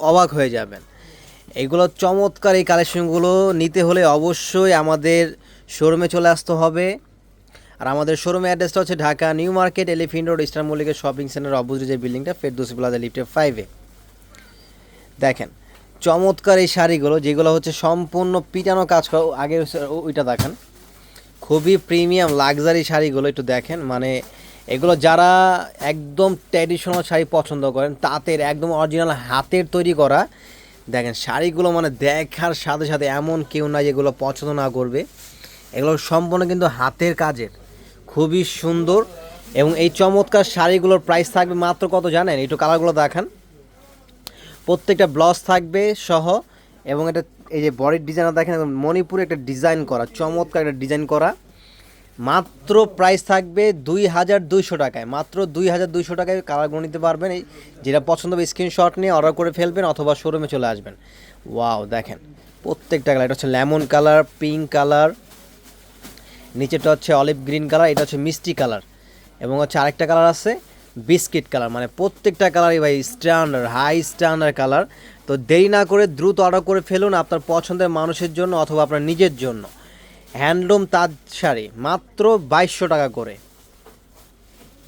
অবাক হয়ে যাবেন। এগুলো চমৎকার, এই কালেকশনগুলো নিতে হলে অবশ্যই আমাদের শোরুমে চলে আসতে হবে। আর আমাদের শোরুমের অ্যাড্রেসটা হচ্ছে Dhaka new market, elephant road, eastern মল্লিকের শপিং সেন্টার অপোজিটে যে বিল্ডিংটা, ফেরদৌসী প্লাজা লিফটের 5-এ। দেখেন চমৎকার এই শাড়িগুলো, যেগুলো হচ্ছে সম্পূর্ণ পিটানো কাজ করা। আগে ওইটা দেখেন, খুবই প্রিমিয়াম লাক্সারি শাড়িগুলো একটু দেখেন। মানে এগুলো যারা একদম ট্র্যাডিশনাল শাড়ি পছন্দ করেন, তাঁতের একদম অরিজিনাল হাতের তৈরি করা, দেখেন শাড়িগুলো মানে দেখার সাথে সাথে এমন কেউ নাই যেগুলো পছন্দ না করবে। এগুলো সম্পূর্ণ কিন্তু হাতের কাজের, খুবই সুন্দর। এবং এই চমৎকার শাড়িগুলোর প্রাইস থাকবে মাত্র কত জানেন? একটু কালারগুলো দেখান। প্রত্যেকটা ব্লাউজ থাকবে সহ, এবং এটা এই যে বডির ডিজাইন দেখেন, মণিপুরে একটা ডিজাইন করা, চমৎকার একটা ডিজাইন করা। মাত্র প্রাইস থাকবে 2200 টাকায়, মাত্র 2200 টাকায় কালারগুলো নিতে পারবেন। এই যেটা পছন্দ হবে স্ক্রিনশট নিয়ে অর্ডার করে ফেলবেন অথবা শোরুমে চলে আসবেন। ওয়াও দেখেন প্রত্যেকটা কালার, এটা হচ্ছে লেমন কালার, পিঙ্ক কালার, নিচেটা হচ্ছে অলিভ গ্রিন কালার, এটা হচ্ছে মিষ্টি কালার, এবং হচ্ছে আরেকটা কালার আছে বিস্কিট কালার। মানে প্রত্যেকটা কালারই ভাই স্ট্যান্ডার্ড, হাই স্ট্যান্ডার্ড কালার। তো দেরি না করে দ্রুত অর্ডার করে ফেলুন আপনার পছন্দের মানুষের জন্য অথবা আপনার নিজের জন্য। হ্যান্ডলুম তাঁত শাড়ি মাত্র 2200 টাকা করে।